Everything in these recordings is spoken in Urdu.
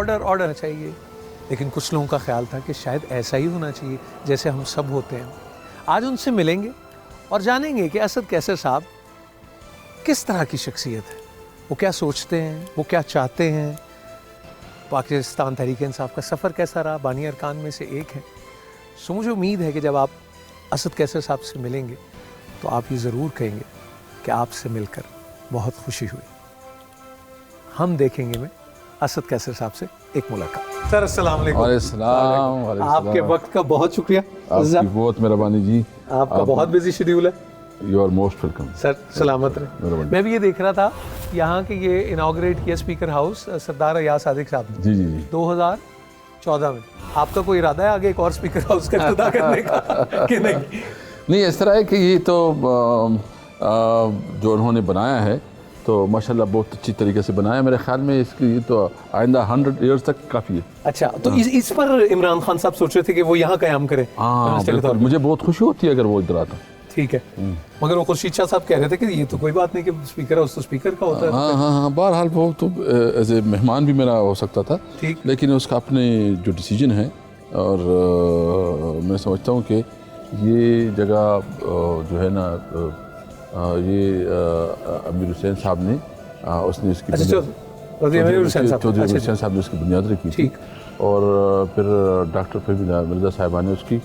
آرڈر چاہیے. لیکن کچھ لوگوں کا خیال تھا کہ شاید ایسا ہی ہونا چاہیے جیسے ہم سب ہوتے ہیں. آج ان سے ملیں گے اور جانیں گے کہ اسد کیسر صاحب کس طرح کی شخصیت ہے, وہ کیا سوچتے ہیں, وہ کیا چاہتے ہیں, پاکستان تحریک انصاف کا سفر کیسا رہا, بانی ارکان میں سے ایک ہے. سو مجھے امید ہے کہ جب آپ اسد کیسر صاحب سے ملیں گے تو آپ یہ ضرور کہیں گے کہ آپ سے مل کر بہت خوشی ہوئی. ہم دیکھیں گے میں اسد کیسر صاحب سے ایک ملاقات. سر السلام علیکم. وعلیکم السلام. آپ کے وقت کا بہت شکریہ. آپ کی بہت مہربانی جی. آپ کا بہت بزی شیڈیول ہے. You are most welcome. Sir سلامت رہے. میں بھی یہ دیکھ رہا تھا یہاں کہ یہ انوگریٹ کیا اسپیکر ہاؤس سردار ایاز صادق صاحب نے. جی جی جی 2014 میں. آپ کا کوئی ارادہ ہے آگے ایک اور اسپیکر ہاؤس کا افتتاح کرنے کا کہ نہیں؟ نہیں, اس طرح ہے کہ یہ تو جو انہوں نے بنایا ہے تو ماشاءاللہ بہت اچھی طریقے سے بنایا ہے. میرے خیال میں اس کی تو آئندہ 100 ایئرز تک کافی ہے. اچھا, تو اس پر عمران خان صاحب سوچ رہے تھے کہ وہ یہاں قیام کریں. ہاں بالکل, مجھے بہت خوشی ہوتی ہے اگر وہ ادھر آتا. ٹھیک ہے, مگر وہ خورشید شاہ صاحب کہہ رہے تھے کہ یہ تو کوئی بات نہیں کہ اسپیکر ہاؤس تو اسپیکر کا ہوتا ہے. ہاں بہرحال وہ تو ایز اے مہمان بھی میرا ہو سکتا تھا, لیکن اس کا اپنے جو ڈیسیجن ہے, اور میں سمجھتا ہوں کہ یہ جگہ جو ہے نا یہ امیر حسین صاحب نے اس نے اس کی چودھری امیر حسین صاحب نے اس کی بنیاد رکھی تھی, اور پھر ڈاکٹر فہمیدہ مرزا صاحبہ نے اس کی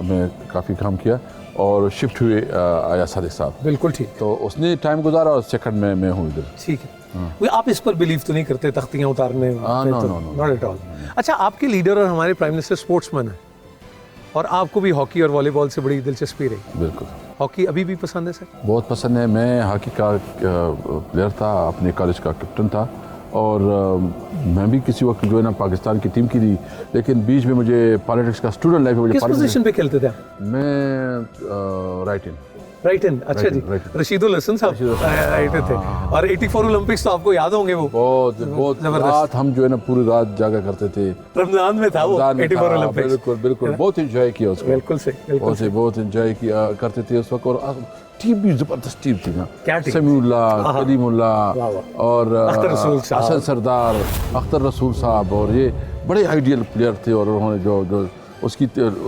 میں کافی کام کیا, اور شفٹ ہوئے ایاز صادق صاحب. بالکل ٹھیک. تو اس نے ٹائم گزارا اور سیکنڈ میں ہوں ادھر. ٹھیک ہے. آپ اس پر بلیو تو نہیں کرتے تختیاں اتارنے؟ Not at all. اچھا, آپ کے لیڈر اور ہمارے پرائم منسٹر اسپورٹس مین ہیں, اور آپ کو بھی ہاکی اور والی بال سے بڑی دلچسپی رہی. بالکل. ہاکی ابھی بھی پسند ہے سر؟ بہت پسند ہے. میں ہاکی کا پلیئر تھا, اپنے کالج کا کیپٹن تھا, اور میں بھی کسی وقت جو ہے نا پاکستان کی ٹیم کی تھی, لیکن بیچ میں مجھے پالیٹکس کا اسٹوڈنٹ لائف میں. کس پوزیشن پہ کھیلتے تھے؟ میں رائٹ ان. اچھا جی, رشید الحسن صاحب رائٹ تھے, اور 84 اولمپکس تو آپ کو یاد ہوں گے. وہ بہت رات ہم جو ہے نا پوری رات جاگا کرتے تھے. رمضان میں تھا وہ 84 اولمپکس. بالکل بہت انجوائے کیا اس کو. بالکل صحیح, بہت انجوائے کیا کرتے تھے اس وقت. اور ٹیم بھی زبردست ٹیم تھی نا, سمیع اللہ, کلیم اللہ, اور حسن سردار, اختر رسول صاحب, اور یہ بڑے آئیڈیل پلیئر تھے. اور انہوں نے جو اس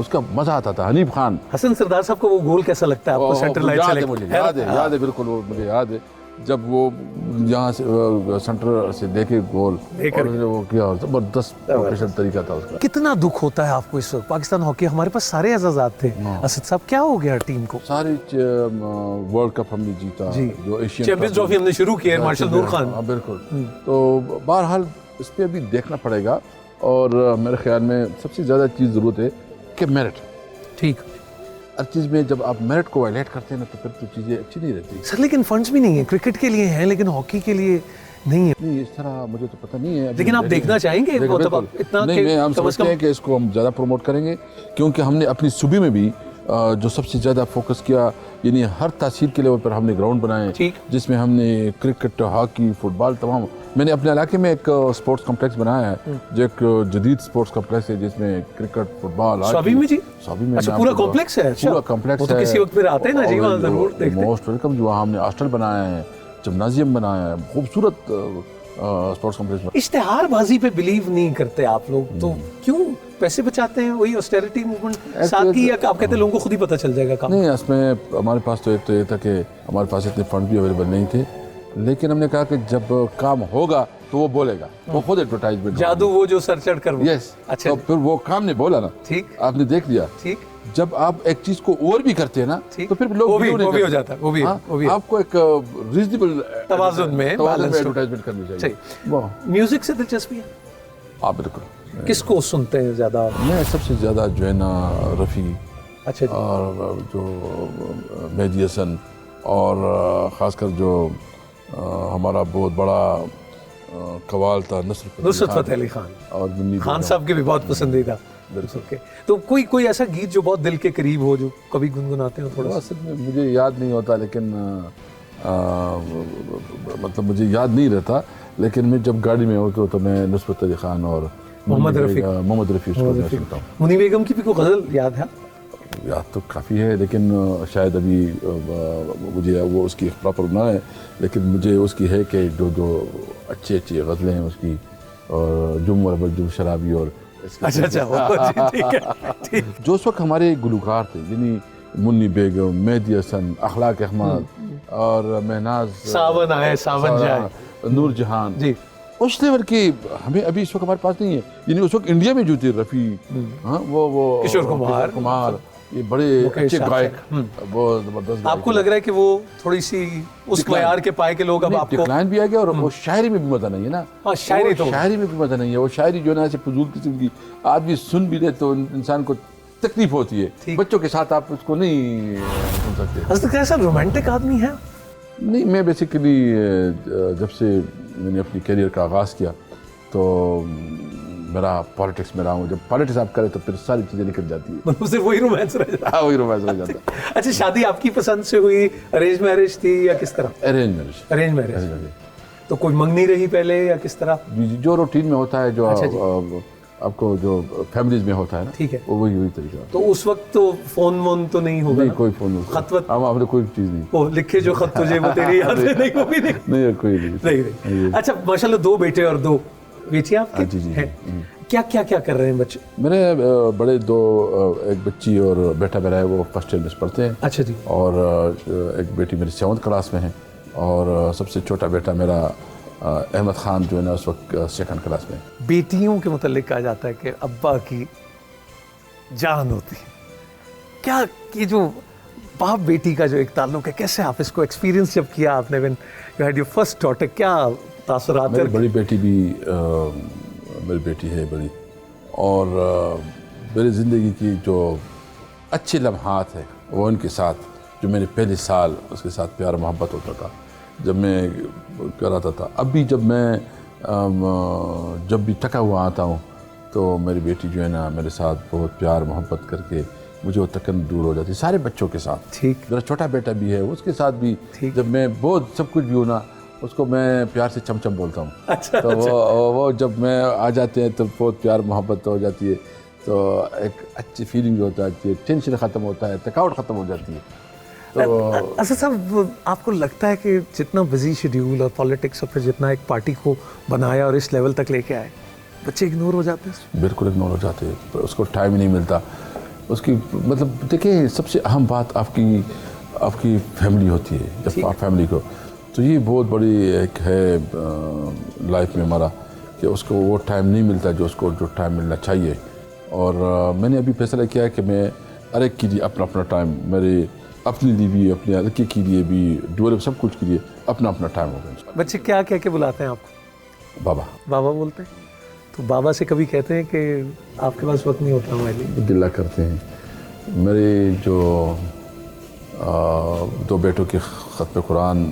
کا مزہ آتا تھا. حنیف خان, حسن سردار صاحب کو وہ گول کیسا لگتا ہے آپ کو سینٹر لائن سے؟ مجھے یاد ہے بالکل, وہ مجھے یاد ہے جب وہ یہاں سے سینٹر سے دیکھے گول, وہ کیا زبردست پروفیشنل طریقہ تھا اس کا. کتنا دکھ ہوتا ہے آپ کو اس وقت؟ پاکستان ہاکی ہمارے پاس سارے اعزازات تھے. اسد صاحب کیا ہو گیا ٹیم کو؟ ساری ورلڈ کپ ہم نے جیتا, جو ایشین چیمپئنز ٹرافی ہم نے شروع کی ہے, مارشل نور خان. بالکل. تو بہرحال اس پہ ابھی دیکھنا پڑے گا, اور میرے خیال میں سب سے زیادہ چیز ضرورت ہے کہ میرٹ. ٹھیک. ہر چیز میں جب آپ میرٹ کو وائلیٹ کرتے ہیں نا تو پھر تو چیزیں اچھی نہیں رہتی. سر لیکن فنڈز بھی نہیں ہیں, کرکٹ کے لیے ہیں لیکن ہاکی کے لیے نہیں ہے. نہیں, اس طرح مجھے تو پتہ نہیں ہے, لیکن آپ دیکھنا چاہیں گے اتنا؟ نہیں, ہم سمجھتے ہیں کہ اس کو ہم زیادہ پروموٹ کریں گے, کیونکہ ہم نے اپنی صوبے میں بھی جو سب سے زیادہ فوکس کیا, یعنی ہر تحصیل کے لیول پر ہم نے گراؤنڈ بنائے, جس میں ہم نے کرکٹ, ہاکی, فٹ بال, تمام. میں نے اپنے علاقے میں ایک اسپورٹس کمپلیکس بنایا ہے, جو ایک جدید اسپورٹس کمپلیکس ہے, جس میں کرکٹ, فٹ بال, صوبی میں. جی صوبی میں. اچھا, پورا کمپلیکس ہے؟ پورا کمپلیکس ہے. کسی وقت پھر آتے ہیں نا جی, وہاں ضرور دیکھتے ہیں. Most welcome. جو ہم نے ہاسٹل بنایا ہے, جمنازیم بنایا ہے, خوبصورت اسپورٹس کمپلیکس. اشتہار بازی پہ بلیو نہیں کرتے آپ لوگ تو کیوں؟ پیسے بچاتے ہیں, وہی آسٹیرٹی موومنٹ ساتھ کی, یا آپ کہتے ہیں لوگوں کو خود ہی پتہ چل جائے گا کام؟ نہیں, اس میں ہمارے پاس تو ایک تو یہ تھا کہ ہمارے پاس اتنے فنڈ بھی اویلیبل نہیں تھے, لیکن ہم نے کہا کہ جب کام ہوگا تو وہ بولے گا, وہ خود ایڈورٹائزمنٹ. جادو وہ جو سر چڑھ کر. یس. اچھا, تو پھر وہ کام نے بولا نا. ٹھیک, آپ نے دیکھ لیا. ٹھیک, جب آپ ایک چیز کو اور بھی کرتے ہیں نا تو پھر لوگ وہ بھی ہو جاتا ہے. وہ بھی آپ کو ایک ریزنیبل توازن میں ایڈورٹائزمنٹ کرنی چاہیے. میوزک سے دلچسپی ہے؟ ہاں بالکل. کس کو سنتے ہیں زیادہ؟ میں سب سے زیادہ جو ہے نا رفیع. اچھا. اور جو مہدی حسن, اور خاص کر جو ہمارا بہت بڑا قوال تھا نصرت فتح علی خان, اور خان صاحب کے بھی بہت پسندیدہ. تو کوئی ایسا گیت جو بہت دل کے قریب ہو, جو کبھی گنگناتے ہیں تھوڑا؟ اصل میں مجھے یاد نہیں ہوتا, لیکن مطلب مجھے یاد نہیں رہتا, لیکن میں جب گاڑی میں ہوتا تو میں نصرت علی خان اور محمد رفیع سنتا ہوں. منی بیگم کی بھی کوئی غزل یاد ہے؟ یاد تو کافی ہے, لیکن شاید ابھی مجھے وہ اس کی پراپر نہ ہے, لیکن مجھے اس کی ہے کہ جو اچھی غزلیں ہیں اس کی, اور جم شرابی اور اچھا ٹھیک ہے. جو اس وقت ہمارے گلوکار تھے یعنی منی بیگم، مہدی حسن، اخلاق احمد اور مہناز، ساون آئے ساون جائے، نور جہان، جی اس لیول کی ہمیں ابھی اس وقت ہمارے پاس نہیں ہے. یعنی اس وقت انڈیا میں جو تھے رفیع، ہاں وہ کشور کمار، یہ بڑے اچھے گائک، بہت زبردست. آپ کو لگ رہا ہے کہ وہ تھوڑی سی اس معیار کے پائے کے لوگ اب آپ کو ڈکلائن بھی آ گیا، اور وہ شاعری میں بھی مزہ نہیں ہے نا. ہاں شاعری میں بھی مزہ نہیں ہے. وہ شاعری جو ہے نا ایسے فضول قسم کی، آدمی سن بھی لے تو انسان کو تکلیف ہوتی ہے. بچوں کے ساتھ آپ اس کو نہیں سن سکتے. حضرت کیسا رومانٹک آدمی ہے؟ نہیں، میں بیسیکلی جب سے میں نے اپنی کیریئر کا آغاز کیا تو میرا پالیٹکس میں رہا ہوں. جب پالیٹکس آپ کرے تو پھر ساری چیزیں نکل جاتی ہیں. صرف وہی رومانس رہ جاتا ہے. ہاں، وہی رومانس رہ جاتا ہے. اچھا، شادی آپ کی پسند سے ہوئی، ارینج میرج تھی یا کس طرح؟ Arrange marriage. تو کوئی منگنی رہی پہلے یا کس طرح؟ جو روٹین میں ہوتا ہے، جو آپ کو جو فیملیز میں ہوتا ہے نا، ٹھیک ہے، وہی طریقہ. تو اس وقت تو فون وون تو نہیں ہوگا؟ نہیں، کوئی فون، خط وط ہم نے کوئی چیز نہیں. وہ لکھے جو خط تجھے وہ تیری یاد ہے؟ نہیں، وہ بھی نہیں، کوئی نہیں. اچھا، ماشاءاللہ 2 بیٹے اور 2 بیٹیاں آپ کے ہیں. کیا کر رہے ہیں بچے؟ میرے بڑے 2، ایک بچی اور بیٹا میرا ہے، وہ فرسٹ ایئر میں پڑھتے ہیں. اچھا جی. اور ایک بیٹی میری 7th کلاس میں ہے، اور سب سے چھوٹا بیٹا میرا احمد خان جو ہے نا اس وقت 2nd کلاس میں. بیٹیوں کے متعلق کہا جاتا ہے کہ ابا کی جان ہوتی ہے. کیا یہ جو باپ بیٹی کا جو ایک تعلق ہے، کیسے آپ اس کو ایکسپیرینس جب کیا آپ نے، when you had your first daughter، کیا تاثرات؟ میری بڑی بیٹی بھی میری بیٹی ہے بڑی، اور میری زندگی کی جو اچھے لمحات ہیں وہ ان کے ساتھ، جو میں نے پہلے سال اس کے ساتھ پیار محبت ہوتا تھا جب میں کراتا تھا. اب بھی جب بھی تھکا ہوا آتا ہوں تو میری بیٹی جو ہے نا میرے ساتھ بہت پیار محبت کر کے مجھے وہ تکن دور ہو جاتی ہے. سارے بچوں کے ساتھ. ٹھیک. میرا چھوٹا بیٹا بھی ہے، اس کے ساتھ بھی جب میں بہت سب کچھ بھی ہوں نا، اس کو میں پیار سے چم چم بولتا ہوں. اچھا. تو وہ جب میں آ جاتے ہیں تو بہت پیار محبت ہو جاتی ہے. تو ایک اچھی فیلنگ بھی ہوتا ہے، ٹینشن ختم ہوتا ہے، تھکاوٹ ختم ہو جاتی ہے. اسد صاحب، آپ کو لگتا ہے کہ جتنا بزی شیڈیول اور پالیٹکس اور پھر جتنا ایک پارٹی کو بنایا اور اس لیول تک لے کے آئے، بچے اگنور ہو جاتے ہیں؟ بالکل اگنور ہو جاتے ہیں. اس کو ٹائم ہی نہیں ملتا. اس کی مطلب دیکھیں، سب سے اہم بات آپ کی فیملی ہوتی ہے. جب آپ فیملی کو، تو یہ بہت بڑی ایک ہے لائف میں ہمارا، کہ اس کو وہ ٹائم نہیں ملتا جو اس کو جو ٹائم ملنا چاہیے. اور میں نے ابھی فیصلہ کیا ہے کہ میں ہر ایک کے لیے اپنا ٹائم، میرے اپنے لیے بھی، اپنے لڑکے کے لیے بھی، ڈیولپ سب کچھ کے لیے اپنا ٹائم ہوگا. بچے کیا کہہ کے بلاتے ہیں آپ کو؟ بابا بولتے ہیں. تو بابا سے کبھی کہتے ہیں کہ آپ کے پاس وقت نہیں ہوتا ہمارے لیے؟ گلہ کرتے ہیں. میرے جو 2 بیٹوں کے ختم قرآن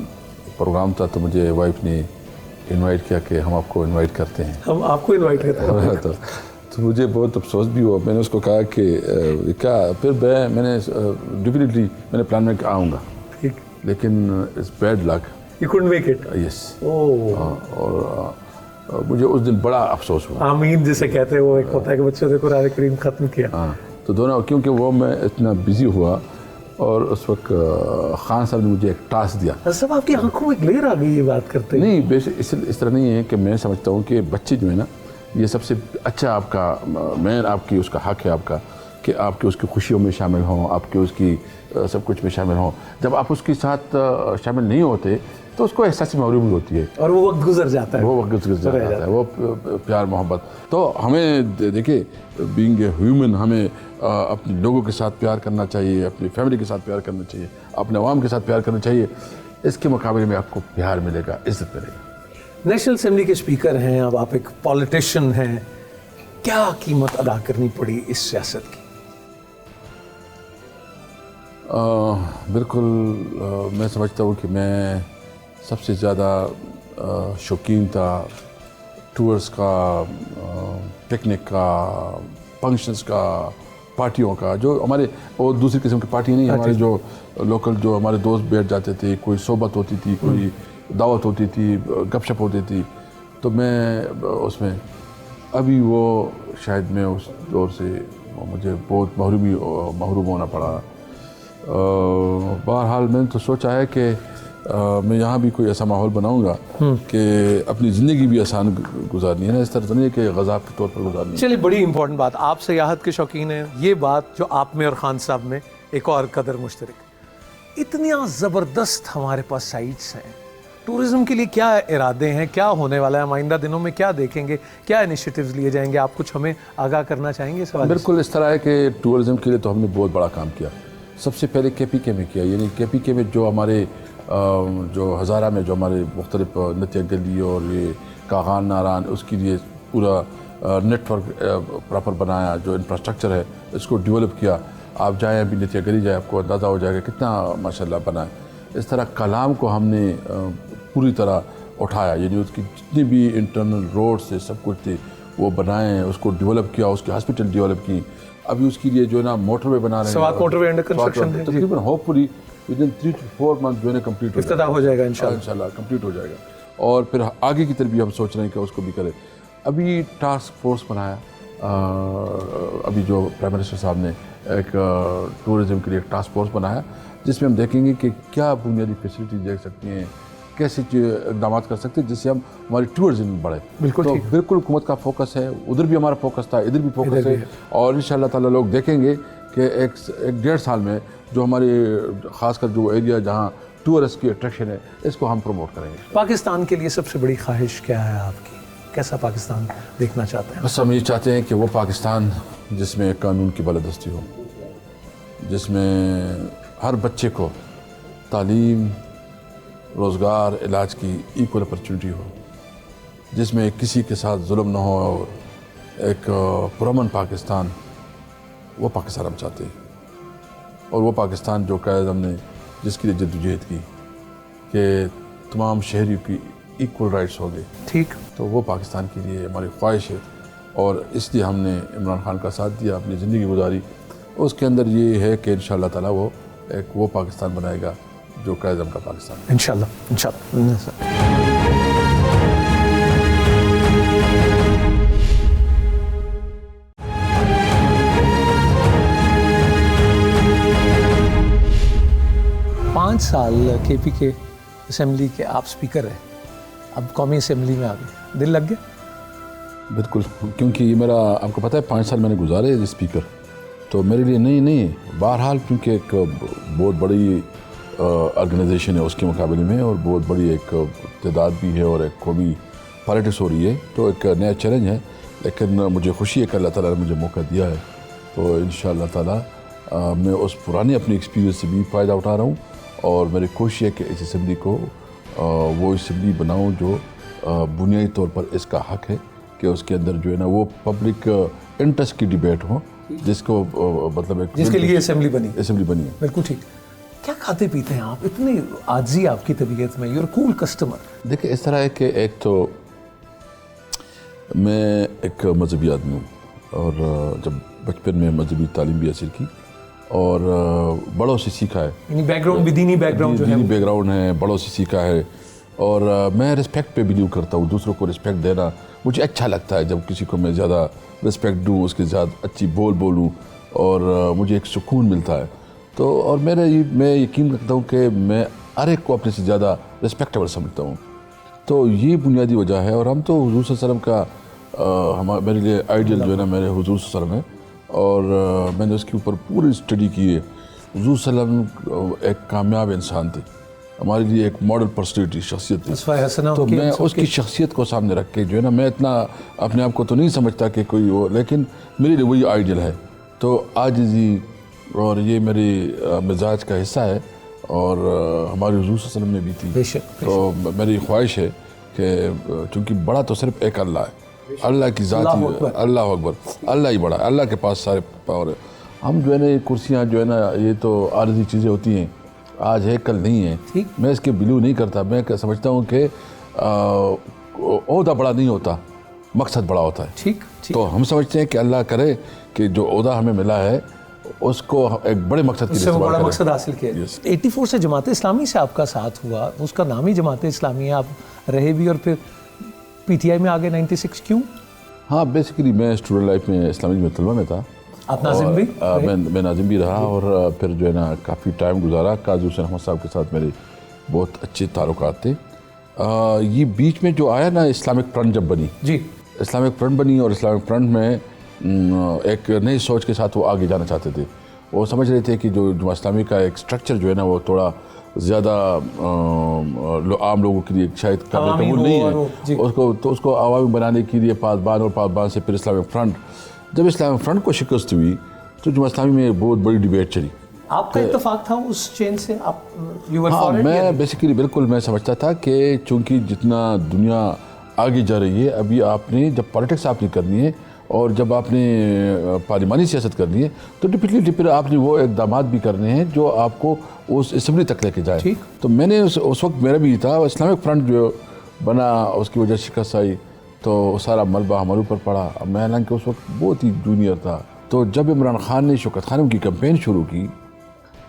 پروگرام تھا تو مجھے وائف نے انوائٹ کیا کہ ہم آپ کو انوائٹ کرتے ہیں. ہم آپ کو انوائٹ کرتے ہیں؟ تو مجھے بہت افسوس بھی ہوا. میں نے اس کو کہا کہ کیا، پھر میں نے ڈیفینیٹلی میں نے پلان میں آؤں گا، لیکن it's bad luck. You couldn't make it. Yes. اور مجھے اس دن بڑا افسوس ہوا. آمین جسے کہتے ہیں، وہ ایک ہوتا ہے کہ بچوں نے قرآن کریم ختم کیا. ہاں، تو دونوں، کیونکہ وہ میں اتنا بزی ہوا، اور اس وقت خان صاحب نے مجھے ایک ٹاسک دیا. صاحب، آپ کی آنکھوں میں گلیر آ گئی یہ بات کرتے ہیں. نہیں، اس طرح نہیں ہے کہ میں سمجھتا ہوں کہ بچے جو ہے نا، یہ سب سے اچھا آپ کا، آپ کی اس کا حق ہے آپ کا، کہ آپ کے اس کی خوشیوں میں شامل ہوں، آپ کے اس کی سب کچھ میں شامل ہوں. جب آپ اس کے ساتھ شامل نہیں ہوتے تو اس کو احساسی محرومی ہوتی ہے، اور وہ وقت گزر جاتا ہے. وہ وقت گزر جاتا ہے، وہ پیار محبت. تو ہمیں دیکھیں، بینگ اے ہیومن، ہمیں اپنے لوگوں کے ساتھ پیار کرنا چاہیے، اپنی فیملی کے ساتھ پیار کرنا چاہیے، اپنے عوام کے ساتھ پیار کرنا چاہیے. اس کے مقابلے میں آپ کو پیار ملے گا، عزت ملے گا. نیشنل اسمبلی کے اسپیکر ہیں، اب آپ ایک پالیٹیشین ہیں، کیا قیمت ادا کرنی پڑی اس سیاست کی؟ بالکل، میں سمجھتا ہوں کہ میں سب سے زیادہ شوقین تھا ٹورس کا، پکنک کا، فنکشنز کا، پارٹیوں کا. جو ہمارے اور دوسری قسم کی پارٹی نہیں، ہمارے جو لوکل جو ہمارے دوست بیٹھ جاتے تھے، کوئی صحبت ہوتی تھی، کوئی دعوت ہوتی تھی، گپ شپ ہوتی تھی، تو میں اس میں، ابھی وہ شاید میں اس دور سے مجھے بہت محروم ہونا پڑا. بہرحال میں نے تو سوچا ہے کہ میں یہاں بھی کوئی ایسا ماحول بناؤں گا کہ اپنی زندگی بھی آسان گزارنی ہے نا، اس طرح تو نہیں کہ غذا کے طور پر گزارنی ہے۔ چلیے بڑی امپورٹنٹ بات، آپ سیاحت کے شوقین ہیں، یہ بات جو آپ میں اور خان صاحب میں ایک اور قدر مشترک، اتنی زبردست ہمارے پاس سائٹس ہیں، ٹورزم کے لیے کیا ارادے ہیں، کیا ہونے والا ہے آئندہ دنوں میں، کیا دیکھیں گے، کیا انیشیٹیوز لیے جائیں گے، آپ کچھ ہمیں آگاہ کرنا چاہیں گے اس حوالے سے؟ بالکل اس طرح ہے کہ ٹورزم کے لیے تو ہم نے بہت بڑا کام کیا۔ سب سے پہلے کے پی کے میں کیا، یعنی کے پی کے میں جو ہمارے جو ہزارہ میں جو ہمارے مختلف نتیہ گلی اور یہ کاغان ناران، اس کے لیے پورا نیٹ ورک پراپر بنایا، جو انفراسٹرکچر ہے اس کو ڈیولپ کیا۔ آپ جائیں ابھی نتیہ گلی جائیں، آپ کو اندازہ ہو جائے گا کتنا ماشاءاللہ بنا ہے۔ اس طرح کلام کو ہم نے پوری طرح اٹھایا، یعنی اس کی جتنی بھی انٹرنل روڈ سے سب کچھ تھے وہ بنائے، اس کو ڈیولپ کیا، اس کی ہاسپٹل ڈیولپ کی۔ ابھی اس کے لیے جو ہے نا موٹر وے بنا رہے ہیں، سوات موٹر وے انڈر کنسٹرکشن ہے، تقریباً hope fully within 3 to 4 months جو ہے نا کمپلیٹ افتتاح ہو جائے گا انشاءاللہ کمپلیٹ ہو جائے گا۔ اور پھر آگے کی طرف بھی ہم سوچ رہے ہیں کہ اس کو بھی کریں۔ ابھی ٹاسک فورس بنایا، ابھی جو پرائم منسٹر صاحب نے ایک ٹورزم کے لیے ایک ٹاسک فورس بنایا، جس میں ہم دیکھیں گے کہ کیا بنیادی فیسلٹی دیکھ سکتی ہیں، کیسے اقدامات کر سکتے ہیں جس سے ہم ہماری ٹورزم بڑھے۔ بالکل تو بالکل حکومت کا فوکس ہے، ادھر بھی ہمارا فوکس تھا، ادھر بھی فوکس ہے، اور انشاءاللہ تعالیٰ لوگ دیکھیں گے کہ ایک 1.5 سال میں جو ہماری خاص کر جو ایریا جہاں ٹورسٹ کی اٹریکشن ہے اس کو ہم پروموٹ کریں گے۔ پاکستان کے لیے سب سے بڑی خواہش کیا ہے آپ کی؟ کیسا پاکستان دیکھنا چاہتے ہیں؟ بس ہم یہ چاہتے ہیں کہ وہ پاکستان جس میں قانون کی بالادستی ہو، جس میں ہر بچے کو تعلیم، روزگار، علاج کی ایکول اپرچونٹی ہو، جس میں کسی کے ساتھ ظلم نہ ہو، اور ایک پرامن پاکستان، وہ پاکستان ہم چاہتے ہیں۔ اور وہ پاکستان جو قائد ہم نے جس کے لیے جدوجہد کی کہ تمام شہریوں کی ایکول رائٹس ہوں گے، ٹھیک، تو وہ پاکستان کے لیے ہماری خواہش ہے، اور اس لیے ہم نے عمران خان کا ساتھ دیا، اپنی زندگی گزاری۔ اس کے اندر یہ ہے کہ انشاءاللہ تعالیٰ وہ پاکستان بنائے گا جو قائد اعظم کا پاکستان ہے۔ انشاءاللہ انشاءاللہ۔ پانچ سال کے پی کے اسمبلی کے آپ سپیکر ہیں، اب قومی اسمبلی میں آ گئے، دل لگ گیا؟ بالکل، کیونکہ یہ میرا آپ کو پتہ ہے 5 سال میں نے گزارے ایز اسپیکر، تو میرے لیے نہیں بہرحال، کیونکہ ایک بہت بڑی آرگنائزیشن ہے اس کے مقابلے میں، اور بہت بڑی ایک تعداد بھی ہے، اور ایک قومی پالیٹکس ہو رہی ہے، تو ایک نیا چیلنج ہے، لیکن مجھے خوشی ہے کہ اللہ تعالیٰ نے مجھے موقع دیا ہے، تو انشاءاللہ تعالیٰ میں اس پرانے اپنے ایکسپیرینس سے بھی فائدہ اٹھا رہا ہوں، اور میری کوشش ہے کہ اس اسمبلی کو وہ اسمبلی بناؤں جو بنیادی طور پر اس کا حق ہے کہ اس کے اندر جو ہے نا وہ پبلک انٹرسٹ کی ڈیبیٹ ہو، جس کو مطلب ایک جس کے لیے اسمبلی بنی ہے۔ ہے۔ بالکل ٹھیک۔ کیا کھاتے پیتے ہیں آپ؟ اتنی عاجزی آپ کی طبیعت میں، یو آر کول کسٹمر۔ دیکھیں اس طرح ہے کہ ایک تو میں ایک مذہبی آدمی ہوں، اور جب بچپن میں مذہبی تعلیم بھی حاصل کی، اور بڑوں سے سیکھا ہے، یعنی بیک گراؤنڈ بھی دینی بیک گراؤنڈ جو ہے، بیک گراؤنڈ ہے، بڑوں سے سیکھا ہے، اور میں رسپیکٹ پہ بلیو کرتا ہوں، دوسروں کو رسپیکٹ دینا مجھے اچھا لگتا ہے، جب کسی کو میں زیادہ رسپیکٹ دوں، اس کے زیادہ اچھی بولوں، اور مجھے ایک سکون ملتا ہے، تو اور میں یقین رکھتا ہوں کہ میں ہر ایک کو اپنے سے زیادہ رسپیکٹیبل سمجھتا ہوں، تو یہ بنیادی وجہ ہے۔ اور ہم تو حضور صلی اللہ علیہ وسلم کا میرے لیے آئیڈیل جو ہے نا میرے حضور صلی اللہ علیہ وسلم ہے، اور میں نے اس کے اوپر پوری اسٹڈی کی ہے۔ حضور صلی اللہ علیہ وسلم ایک کامیاب انسان تھے، ہمارے لیے ایک ماڈل پرسنالٹی، شخصیت تھی، تو میں اس کی شخصیت کو سامنے رکھ کے جو ہے نا، میں اتنا اپنے آپ کو تو نہیں سمجھتا کہ کوئی ہو، لیکن میرے لیے وہی آئیڈیل ہے، تو عاجزی، اور یہ میری مزاج کا حصہ ہے، اور ہمارے حضور صلی اللہ علیہ وسلم میں بھی تھی، تو میری خواہش ہے کہ چونکہ بڑا تو صرف ایک اللہ ہے، اللہ کی ذات ہی، اللہ اکبر، اللہ ہی بڑا ہے، اللہ کے پاس سارے پاور ہے۔ ہم جو ہے نا یہ کرسیاں جو ہے نا یہ تو عارضی چیزیں ہوتی ہیں، آج ہے کل نہیں ہے، میں اس کے بلیو نہیں کرتا، میں سمجھتا ہوں کہ عہدہ بڑا نہیں ہوتا، مقصد بڑا ہوتا ہے، تو ہم سمجھتے ہیں کہ اللہ کرے کہ جو عہدہ ہمیں ملا ہے اس کو ایک بڑے مقصد کے لیے بڑا مقصد حاصل کیا۔ 84 سے جماعت اسلامی سے آپ کا ساتھ ہوا، اس کا نام ہی جماعت اسلامی ہے، آپ رہے بھی، اور پھر پی ٹی آئی میں آگے 96 کیوں؟ ہاں بیسیکلی میں اسٹوڈنٹ لائف میں اسلامی میں طلبہ میں تھا، آپ ناظم بھی؟ میں ناظم بھی رہا، اور پھر جو ہے نا کافی ٹائم گزارا، قاضی حسین احمد صاحب کے ساتھ میری بہت اچھے تعلقات تھے. یہ بیچ میں جو آیا نا اسلامک فرنٹ جب بنی, جی اسلامک فرنٹ بنی, اور اسلامک فرنٹ میں ایک نئی سوچ کے ساتھ وہ آگے جانا چاہتے تھے. وہ سمجھ رہے تھے کہ جو جماعت اسلامی کا ایک سٹرکچر جو ہے نا وہ تھوڑا زیادہ عام لوگوں کے لیے شاید قابل قبول نہیں ہے, اس کو عوامی بنانے کے لیے پاسبان, اور پاسبان سے پھر اسلامک فرنٹ. جب اسلامک فرنٹ کو شکست ہوئی تو جماعت اسلامی میں بہت بڑی ڈیبیٹ چلی. آپ کا اتفاق تھا اس چین سے؟ ہاں, میں بیسیکلی بالکل میں سمجھتا تھا کہ چونکہ جتنا دنیا آگے جا رہی ہے, ابھی آپ نے جب پالیٹکس آپ نے کرنی ہے اور جب آپ نے پارلیمانی سیاست کرنی ہے تو ڈیفینیٹلی پھر آپ نے وہ اقدامات بھی کرنے ہیں جو آپ کو اس اسمبلی تک لے کے جائے. تو میں نے اس وقت میرا بھی تھا, اسلامک فرنٹ جو بنا اس کی وجہ سے شکست آئی تو سارا ملبہ ہمارے اوپر پڑا. میں حالانکہ اس وقت بہت ہی جونیئر تھا. تو جب عمران خان نے شوکت خانم کی کمپین شروع کی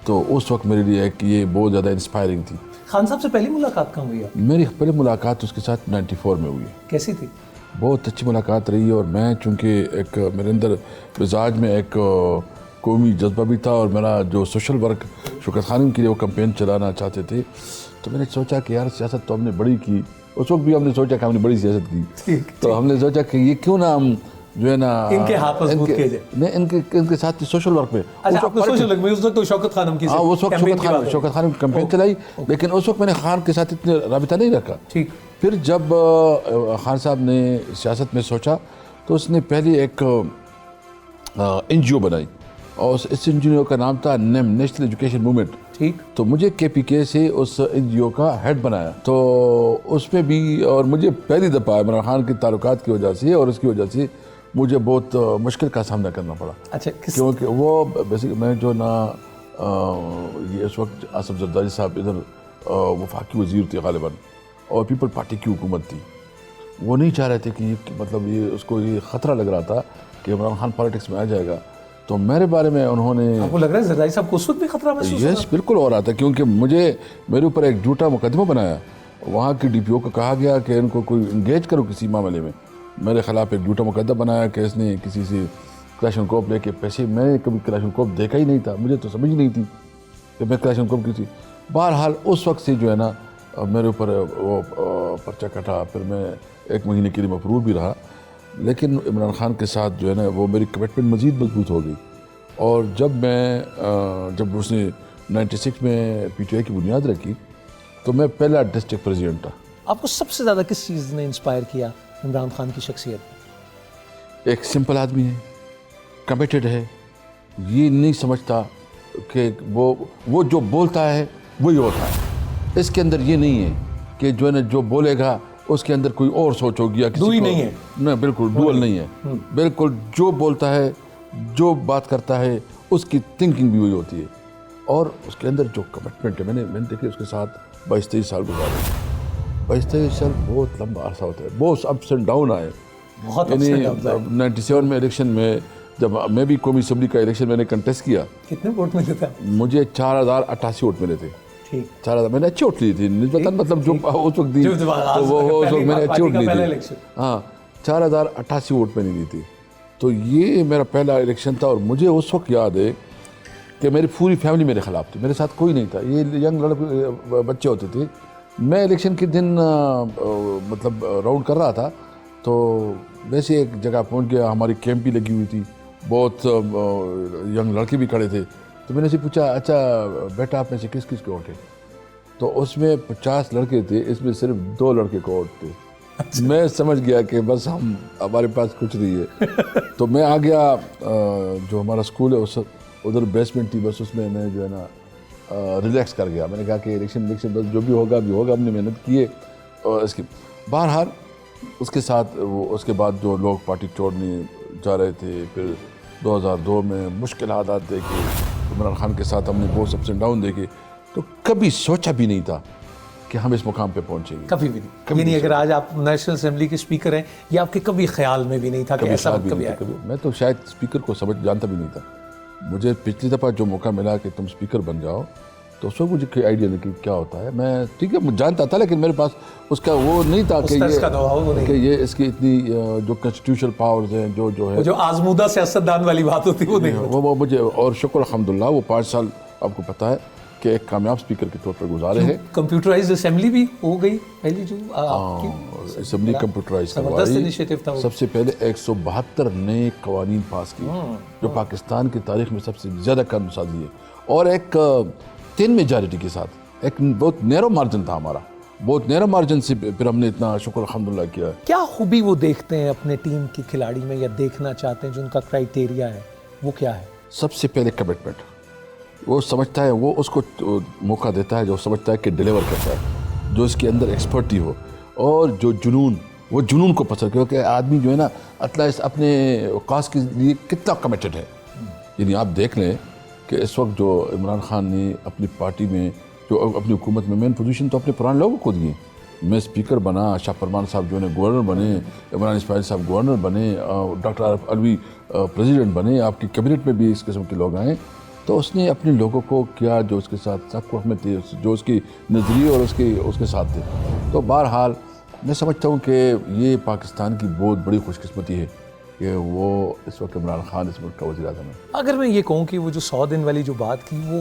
تو اس وقت میرے لیے ایک یہ بہت زیادہ انسپائرنگ تھی. خان صاحب سے پہلی ملاقات کہاں ہوئی آپ؟ میری پہلی ملاقات اس کے ساتھ 94 میں ہوئی. کیسی تھی؟ بہت اچھی ملاقات رہی, اور میں چونکہ ایک میرے اندر مزاج میں ایک قومی جذبہ بھی تھا, اور میرا جو سوشل ورک شوکت خانم کے لیے وہ کمپین چلانا چاہتے تھے, تو میں نے سوچا کہ یار سیاست تو ہم نے بڑی کی. اس وقت بھی ہم نے سوچا کہ ہم نے بڑی سیاست کی, تو ہم نے سوچا کہ یہ کیوں نہ ہم جو ہے نا ان کے ہاتھ مضبوط کیے جائے. میں ان کے ساتھ سوشل ورک میں, سوشل ورک میں اس وقت تو شوکت خانم کی شوکت خانم کی کمپین چلائی, لیکن اس وقت میں نے خان کے ساتھ اتنے رابطہ نہیں رکھا. پھر جب خان صاحب نے سیاست میں سوچا تو اس نے پہلے ایک این جی او بنائی, اور اس این جی او کا نام تھا نیشنل ایجوکیشن موومنٹ. تو مجھے کے پی کے سے اس این جی او کا ہیڈ بنایا. تو اس میں بھی, اور مجھے پہلی دفعہ عمران خان کے تعلقات کی وجہ سے اور اس کی وجہ سے مجھے بہت مشکل کا سامنا کرنا پڑا. اچھا, کیونکہ وہ بیسک میں جو نا یہ اس وقت آصف زرداری صاحب ادھر وفاقی وزیر تھے غالباً, اور پیپل پارٹی کی حکومت تھی. وہ نہیں چاہ رہے تھے کہ مطلب یہ اس کو یہ خطرہ لگ رہا تھا کہ عمران خان پالیٹکس میں آ جائے گا. تو میرے بارے میں انہوں نے, آپ کو لگ رہا ہے زرداری صاحب کو اس وقت بھی خطرہ محسوس ہوا؟ یس بالکل ہو رہا تھا, کیونکہ میرے اوپر ایک جھوٹا مقدمہ بنایا. وہاں کی ڈی پی او کو کہا گیا کہ ان کو کوئی انگیج کرو کسی معاملے میں. میرے خلاف ایک جھوٹا مقدمہ بنایا کہ اس نے کسی سے کلاشن کوپ لے کے پیسے. میں نے کبھی کلاشن کوپ دیکھا ہی نہیں تھا, مجھے تو سمجھ نہیں تھی کہ میں کلاشن کوپ کسی. بہرحال اس وقت سے جو ہے نا میرے اوپر وہ پرچہ کٹا. پھر میں 1 مہینے کے لیے مفرور بھی رہا, لیکن عمران خان کے ساتھ جو ہے نا وہ میری کمٹمنٹ مزید مضبوط ہو گئی. اور جب اس نے 96 میں پی ٹی آئی کی بنیاد رکھی تو میں پہلا ڈسٹرکٹ پریزیڈنٹ تھا. آپ کو سب سے زیادہ کس چیز نے انسپائر کیا عمران خان کی شخصیت؟ ایک سمپل آدمی ہے, کمیٹڈ ہے, یہ نہیں سمجھتا کہ وہ جو بولتا ہے وہی ہوتا ہے. اس کے اندر یہ نہیں ہے کہ جو ہے نا جو بولے گا اس کے اندر کوئی اور سوچ ہوگی یا کسی نہیں ہے. نہیں, بالکل ڈوئل نہیں ہے. بالکل جو بولتا ہے, جو بات کرتا ہے, اس کی تھنکنگ بھی وہی ہوتی ہے. اور اس کے اندر جو کمٹمنٹ ہے, میں نے دیکھی اس کے ساتھ 22-23 سال گزارے. 22-23 سال بہت لمبا عرصہ ہوتا ہے, بہت اپس اینڈ ڈاؤن آئے. یعنی 97 میں الیکشن میں جب میں بھی قومی اسمبلی کا الیکشن میں نے کنٹیسٹ کیا. کتنے ووٹ ملے تھے؟ مجھے 4088 ووٹ ملے تھے. 4000 میں نے اچھی ووٹ لی تھی نسبتاً, مطلب جو اس وقت دی تو وہ اس وقت میں نے اچھی ووٹ لی تھی. ہاں 4088 ووٹ میں نے لی تھی. تو یہ میرا پہلا الیکشن تھا, اور مجھے اس وقت یاد ہے کہ میری پوری فیملی میرے خلاف تھی, میرے ساتھ کوئی نہیں تھا. یہ ینگ لڑکے بچے ہوتے تھے. میں الیکشن کے دن مطلب راؤنڈ کر رہا تھا, تو ویسے ایک جگہ پہنچ گیا, ہماری کیمپ بھی لگی ہوئی تھی, بہت ینگ لڑکے بھی کھڑے تھے. تو میں نے سے پوچھا, اچھا بیٹا آپ میں سے کس کس کے ووٹ ہے؟ تو اس میں 50 لڑکے تھے, اس میں صرف 2 لڑکے کو ووٹ تھے. میں سمجھ گیا کہ بس ہمارے پاس کچھ نہیں ہے. تو میں آ گیا, جو ہمارا اسکول ہے اس ادھر بیسمنٹ تھی, بس اس میں میں جو ہے نا ریلیکس کر گیا. میں نے کہا کہ الیکشن بس جو بھی ہوگا ہم نے محنت کی ہے. اور اس کی بہرحال اس کے ساتھ اس کے بعد جو لوگ پارٹی چھوڑنے جا رہے تھے, پھر 2002 میں مشکلات دیکھے, عمران خان کے ساتھ ہم نے بہت اپس اینڈ ڈاؤن دیکھے. تو کبھی سوچا بھی نہیں تھا کہ ہم اس مقام پہ پہنچیں گے, کبھی بھی نہیں. یعنی اگر آج آپ نیشنل اسمبلی کے اسپیکر ہیں, یہ آپ کے کبھی خیال میں بھی نہیں تھا کہ ایسا کبھی آئے؟ میں تو شاید اسپیکر کو جانتا بھی نہیں تھا. مجھے پچھلی دفعہ جو موقع ملا کہ تم اسپیکر بن جاؤ, تو اس وقت مجھے کوئی آئیڈیا نہیں کہ کیا ہوتا ہے. میں ٹھیک ہے جانتا تھا, لیکن میرے پاس اس کا وہ نہیں تھا کہ یہ اس کی اتنی جو کانسٹیٹیوشنل پاورز ہیں, جو آزمودہ سیاستدان والی بات ہوتی وہ نہیں, وہ مجھے. اور شکر الحمدللہ وہ 5 سال آپ کو پتہ ہے کہ ایک کامیاب اسپیکر کے طور پر گزارے ہیں. کمپیوٹرائزڈ اسمبلی بھی ہو گئی پہلی جو آپ کی اسمبلی کمپیوٹرائز کروائی. سب سے پہلے 172 نئے قوانین پاس کیے جو پاکستان کی تاریخ میں سب سے زیادہ قانون سازی ہے, اور ایک 10 میجارٹی کے ساتھ. ایک بہت نیرو مارجن تھا ہمارا, بہت نیرو مارجن سے پھر ہم نے اتنا شکر الحمدللہ کیا. کیا خوبی وہ دیکھتے ہیں اپنے ٹیم کی کھلاڑی میں یا دیکھنا چاہتے ہیں جو ان کا کرائٹیریا ہے, وہ کیا ہے؟ سب سے پہلے کمٹمنٹ. وہ سمجھتا ہے, وہ اس کو موقع دیتا ہے جو سمجھتا ہے کہ ڈیلیور کرتا ہے, جو اس کے اندر ایکسپرٹی ہو, اور جو جنون, وہ جنون کو پسند, کیونکہ آدمی جو ہے نا اپنے کاز کے لیے کتنا کمیٹڈ ہے. یعنی آپ دیکھ لیں کہ اس وقت جو عمران خان نے اپنی پارٹی میں, جو اپنی حکومت میں مین پوزیشن تو اپنے پرانے لوگوں کو دیے. میں اسپیکر بنا, شاہ فرمان صاحب جو ہے گورنر بنے, عمران اسماعیل صاحب گورنر بنے, ڈاکٹر عارف علوی پریزیڈنٹ بنے, آپ کی کیبنٹ میں بھی اس قسم کے لوگ آئیں. تو اس نے اپنے لوگوں کو کیا جو اس کے ساتھ سب کو اہمیت تھی, جو اس کی نظریے اور اس کے ساتھ تھے. تو بہرحال میں سمجھتا ہوں کہ یہ پاکستان کی بہت بڑی خوش قسمتی ہے کہ وہ اس وقت عمران خان اس ملک کا وزیر اعظم ہے. اگر میں یہ کہوں کہ وہ جو 100 دن والی جو بات کی وہ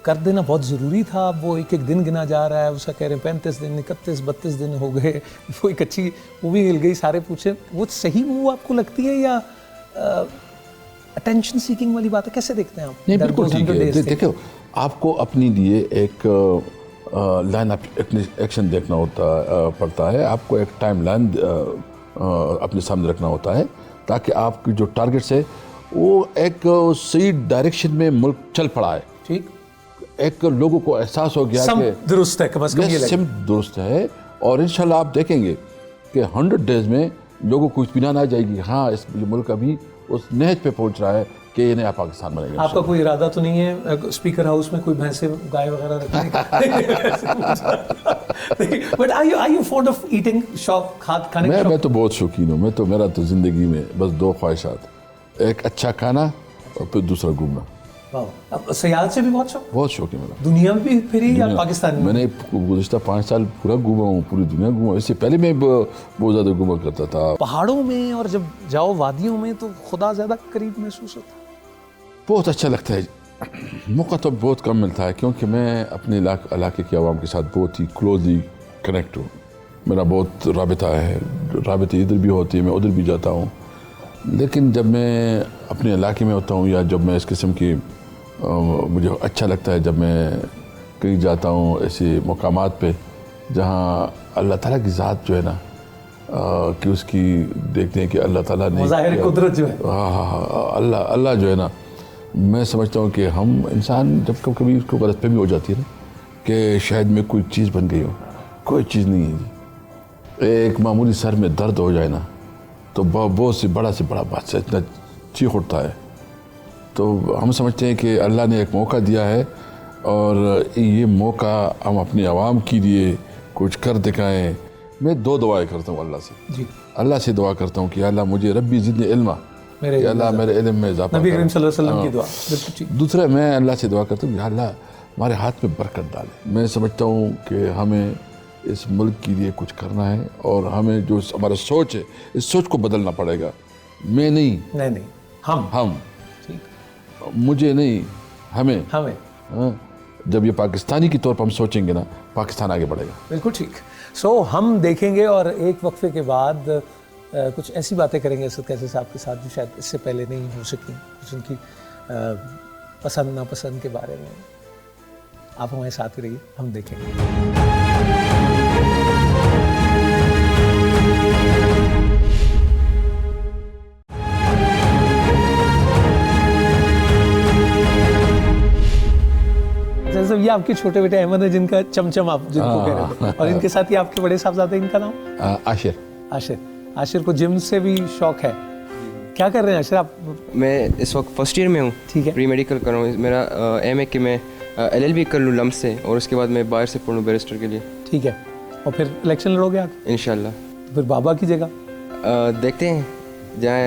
کر دینا بہت ضروری تھا, وہ ایک ایک دن گنا جا رہا ہے, اس کا کہہ رہے ہیں 35 دن 31 32 دن ہو گئے, وہ ایک اچھی مووی مل گئی, سارے پوچھیں وہ صحیح موو آپ کو لگتی ہے یا اٹینشن سیکنگ والی بات ہے؟ کیسے دیکھتے ہیں آپ؟ نہیں بالکل ٹھیک ہے. دیکھو آپ کو اپنے لیے ایک لائن ایکشن دیکھنا پڑتا ہے, آپ کو ایک ٹائم لائن اپنے سامنے رکھنا ہوتا ہے تاکہ آپ کی جو ٹارگٹس ہے وہ ایک صحیح ڈائریکشن میں ملک چل پڑا ہے. ٹھیک, ایک لوگوں کو احساس ہو گیا کہ درست ہے, کم از کم یہ سمت درست ہے, اور انشاءاللہ آپ دیکھیں گے کہ 100 ڈیز میں لوگوں کو اطمینان آ جائے گی, ہاں اس ملک ابھی اس نہج پہ پہنچ رہا ہے کہ یہ نیا پاکستان بنے گا. آپ کا کوئی ارادہ تو نہیں ہے اسپیکر ہاؤس میں کوئی بھینسیں گائے وغیرہ رکھنے کا؟ But are you fond of eating, شوق کھانے کا؟ میں تو بہت شوقین ہوں. میرا تو زندگی میں بس 2 خواہشات, ایک اچھا کھانا اور پھر دوسرا گھومنا. سیاحت سے بھی بہت شوق ہے میرا. دنیا میں بھی پھری یا پاکستان میں؟ میں نے گزشتہ 5 سال پورا گھوما ہوں, پوری دنیا گھوما. اس سے پہلے میں بہت زیادہ گھوما کرتا تھا. پہاڑوں میں اور جب جاؤ وادیوں میں تو خدا زیادہ قریب محسوس ہوتا ہے. بہت اچھا لگتا ہے. موقع تو بہت کم ملتا ہے کیونکہ میں اپنے علاقے کی عوام کے ساتھ بہت ہی کلوزلی کنیکٹ ہوں. میرا بہت رابطہ ہے, رابطے ادھر بھی ہوتے ہیں, میں ادھر بھی جاتا ہوں. لیکن جب میں اپنے علاقے میں ہوتا ہوں یا جب میں اس قسم کی مجھے اچھا لگتا ہے جب میں کہیں جاتا ہوں ایسے مقامات پہ جہاں اللہ تعالیٰ کی ذات جو ہے نا کہ اس کی دیکھتے ہیں کہ اللہ تعالیٰ نے مظاہر قدرت جو ہے, ہاں اللہ جو ہے نا, میں سمجھتا ہوں کہ ہم انسان جب کبھی اس کو غلط فہمی ہو جاتی ہے نا کہ شاید میں کوئی چیز بن گئی ہوں, کوئی چیز نہیں ہے جی. ایک معمولی سر میں درد ہو جائے نا تو بہت سے بڑا بات سے اتنا چیخ اٹھتا ہے. تو ہم سمجھتے ہیں کہ اللہ نے ایک موقع دیا ہے اور یہ موقع ہم اپنی عوام کے لیے کچھ کر دکھائیں. میں 2 دعائیں کرتا ہوں اللہ سے. جی, اللہ سے دعا کرتا ہوں کہ اللہ مجھے ربی زدنی علما, کہ اللہ میرے علم میں اضافہ. نبی کریم صلی اللہ علیہ وسلم کی دعا. دوسرا میں اللہ سے دعا کرتا ہوں کہ اللہ ہمارے ہاتھ میں برکت ڈالے. میں سمجھتا ہوں کہ ہمیں اس ملک کے لیے کچھ کرنا ہے اور ہمیں جو ہمارا سوچ ہے اس سوچ کو بدلنا پڑے گا. میں نہیں ہم مجھے نہیں, ہمیں. جب یہ پاکستانی کے طور پر ہم سوچیں گے نا پاکستان آگے بڑھے گا. بالکل ٹھیک. سو ہم دیکھیں گے اور ایک وقفے کے بعد کچھ ایسی باتیں کریں گے اسد کیسر صاحب کے ساتھ جو شاید اس سے پہلے نہیں ہو سکیں, کچھ ان کی پسند ناپسند کے بارے میں. آپ ہمارے ساتھ ہی رہیے, ہم دیکھیں گے. یہ آپ کے چھوٹے بیٹے احمد ہیں جن کا چمچم آپ جن کو کہہ رہے ہیں, اور ان کے ساتھ ہی آپ کے بڑے صاحبزادے, ان کا نام عاشر کو جم سے بھی شوق ہے. کیا کر رہے ہیں عاشر آپ؟ میں اس وقت فرسٹ ایئر میں ہوں. ٹھیک ہے. پری میڈیکل کر رہا ہوں. میرا ایم ہے کہ میں LLB کر لوں لمس سے, اور اس کے بعد میں باہر سے پڑھوں بیرسٹر کے لیے. ٹھیک ہے. اور پھر الیکشن لڑو گے آپ انشاءاللہ؟ پھر بابا کی جگہ دیکھتے ہیں جہاں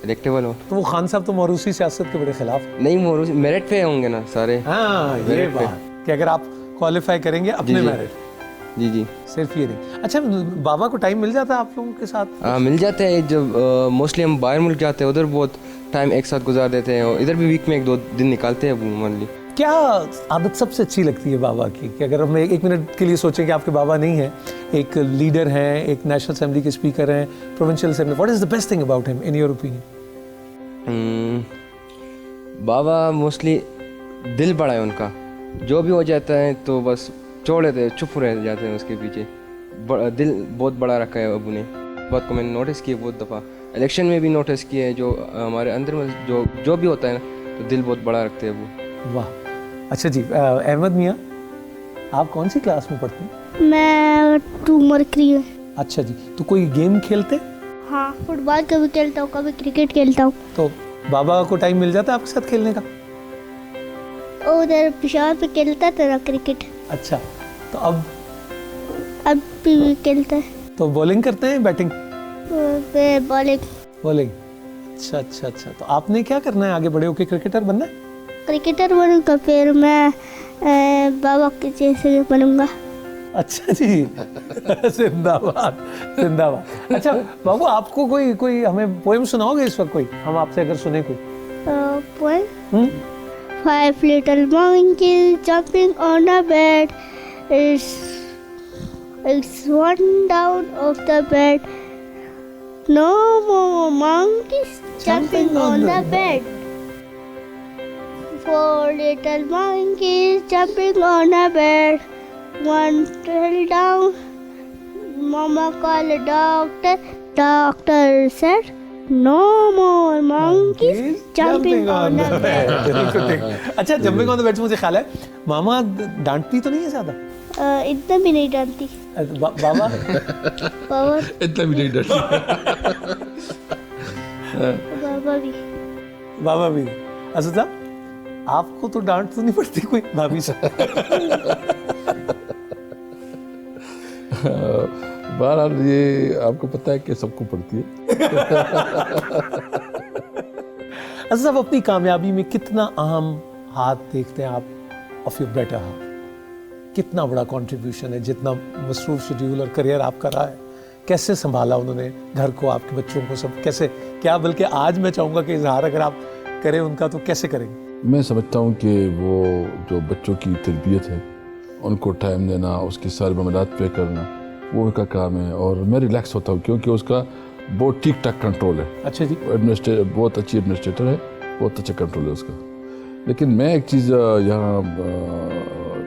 الیکٹیبل ہو. تو وہ خان صاحب تو موروثی سیاست کے بڑے خلاف نہیں, موروثی میرٹ پہ ہوں گے نا سارے. ہاں یہ بات کہ اگر آپ کوالیفائی کریں گے اپنے میرٹ. جی صرف یہ نہیں. اچھا بابا کو ٹائم مل جاتا ہے آپ لوگوں کے ساتھ؟ مل جاتا ہے. جب موسٹلی ہم باہر ملک جاتے ہیں ادھر بہت ٹائم ایک ساتھ گزار دیتے ہیں, اور ادھر بھی ویک میں 1-2 دن نکالتے ہیں عموماً. کیا عادت سب سے اچھی لگتی ہے بابا کی کہ اگر ہم ایک منٹ کے لیے سوچیں کہ آپ کے بابا نہیں ہیں, ایک لیڈر ہیں, ایک نیشنل اسمبلی کے اسپیکر ہیں, provincial assembly, what is the best thing about ہم ان یور اوپینین؟ بابا موسٹلی دل بڑا ہے ان کا, جو بھی ہو جاتا ہے تو بس چھوڑ دیتے ہیں, چپ رہ جاتے ہیں اس کے پیچھے. دل بہت بڑا رکھا ہے ابو نے, بات کو میں نے نوٹس کیا بہت دفعہ, الیکشن میں بھی نوٹس کیا ہے, جو ہمارے اندر میں جو بھی ہوتا ہے نا تو دل بہت بڑا رکھتے ہیں ابو. واہ, اچھا جی. احمد میاں, آپ کون سی کلاس میں پڑھتے ہیں؟ میں 2 مرکری ہوں. اچھا جی, تو کوئی گیم کھیلتے؟ ہاں, فٹ بال کبھی کھیلتا ہوں, کبھی کرکٹ کھیلتا ہوں. تو بابا کو ٹائم مل جاتا ہے آپ کے ساتھ کھیلنے کا؟ ادھر پشاور پہ کھیلتا تھا نا کرکٹ. اچھا, تو اب بھی کھیلتا ہے. تو بولنگ کرتے ہیں بیٹنگ؟ بالنگ. بولنگ. اچھا اچھا اچھا, تو آپ نے کیا کرنا ہے آگے بڑے ہو کے؟ کرکٹر بننا ہے؟ کرکٹر بنوں گا, پھر میں بابا کے جیسے بنوں گا. اچھا جی, زندہ باد زندہ باد. اچھا بابو, آپ کو کوئی ہمیں پوئم سناؤ گے اس وقت؟ کوئی ہم آپ سے اگر سنیں کوئی poem. 5 little monkeys jumping on a bed. It's one down of the bed. No more monkeys jumping on the bed. 4 little monkeys jumping on a bed. One fell down. Mama called a doctor. Doctor said, no more monkeys jumping on the bed. اچھا, جمپنگ آن دا بیڈ سے مجھے خیال ہے ماما ڈانٹتی تو نہیں ہے زیادہ؟ اتنا بھی نہیں ڈانٹتی. بابا اتنا بھی نہیں ڈرتی. بابا بھی. اسد صاحب, آپ کو تو ڈانٹ تو نہیں پڑتی کوئی بھابھی سے؟ بہرحال یہ آپ کو پتہ ہے کہ سب کو پڑتی ہے. اسد صاحب, اپنی کامیابی میں کتنا اہم ہاتھ دیکھتے ہیں آپ آف یور بیٹر ہاف؟ کتنا بڑا کنٹریبیوشن ہے, جتنا مصروف شیڈیول اور کریئر آپ کا رہا ہے, کیسے سنبھالا انہوں نے گھر کو, آپ کے بچوں کو, سب کیسے, کیا بلکہ آج میں چاہوں گا کہ اظہار اگر آپ کریں ان کا تو کیسے کریں گے؟ میں سمجھتا ہوں کہ وہ جو بچوں کی تربیت ہے, ان کو ٹائم دینا, اس کی سارے معاملات پے کرنا, وہ ان کا کام ہے. اور میں ریلیکس ہوتا ہوں کیونکہ اس کا بہت ٹھیک ٹھاک کنٹرول ہے. اچھا جی. بہت اچھی ایڈمنسٹریٹر ہے, بہت اچھا کنٹرول ہے اس کا. لیکن میں ایک چیز یہاں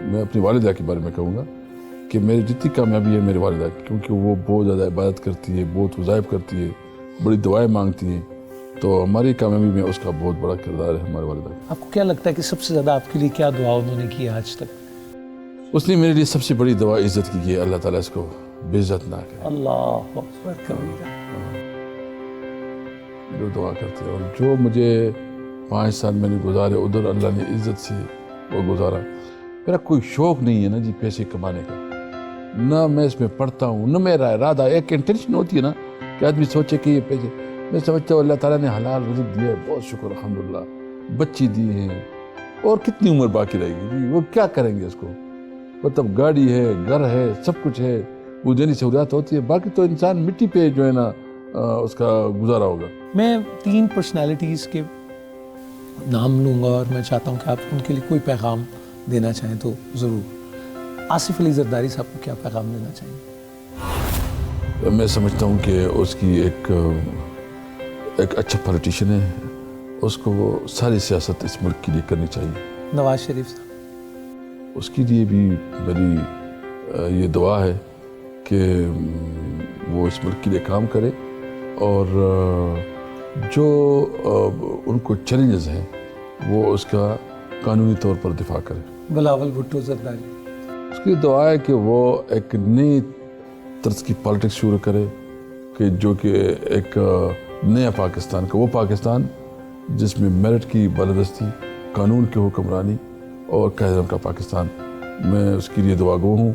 میں اپنی والدہ کے بارے میں کہوں گا کہ میری جتنی کامیابی ہے میری والدہ کی, کیونکہ وہ بہت زیادہ عبادت کرتی ہے, بہت وظائف کرتی ہے, بڑی دعائیں مانگتی ہیں, تو ہماری کامیابی میں اس کا بہت بڑا کردار ہے ہمارے والدہ کا. آپ کو کیا لگتا ہے کہ سب سے زیادہ آپ کے لیے کیا دعا انہوں نے کی آج تک؟ اس نے میرے لیے سب سے بڑی دعا عزت کی ہے, اللہ تعالیٰ اس کو بے عزت نہ کرے. اللہ اکبر کبیرہ. جو دعا کرتے ہیں, اور جو مجھے 5 سال میں نے گزارے ادھر اللہ نے عزت سے وہ گزارا. میرا کوئی شوق نہیں ہے نا جی پیسے کمانے کا, نہ میں اس میں پڑھتا ہوں, نہ میرا ارادہ. ایک انٹینشن ہوتی ہے نا کہ آدمی سوچے کہ یہ پیسے, میں سمجھتا ہوں اللہ تعالیٰ نے حلال رزق دیا ہے, بہت شکر الحمدللہ, بچی دی ہیں, اور کتنی عمر باقی رہے گی جی, وہ کیا کریں گے اس کو. مطلب گاڑی ہے, گھر ہے, سب کچھ ہے, وہ دینی سہولیات ہوتی ہے, باقی تو انسان مٹی پہ جو ہے نا اس کا گزارا ہوگا. میں 3 پرسنالٹیز کے نام لوں گا اور میں چاہتا ہوں کہ آپ ان کے لیے کوئی پیغام دینا چاہیں تو ضرور. آصف علی زرداری صاحب کو کیا پیغام دینا چاہیں؟ میں سمجھتا ہوں کہ اس کی ایک اچھا پولیٹیشین ہے, اس کو ساری سیاست اس ملک کے لیے کرنی چاہیے. نواز شریف صاحب, اس کے لیے بھی میری یہ دعا ہے کہ وہ اس ملک کے لیے کام کرے, اور جو ان کو چیلنجز ہیں وہ اس کا قانونی طور پر دفاع کرے. بلاول بھٹو زرداری, اس کی دعا ہے کہ وہ ایک نئی طرز کی پالیٹکس شروع کرے, کہ جو کہ ایک نیا پاکستان کا, وہ پاکستان جس میں میرٹ کی بالادستی, قانون کی حکمرانی اور قائد کا پاکستان. میں اس کے لیے دعا گو ہوں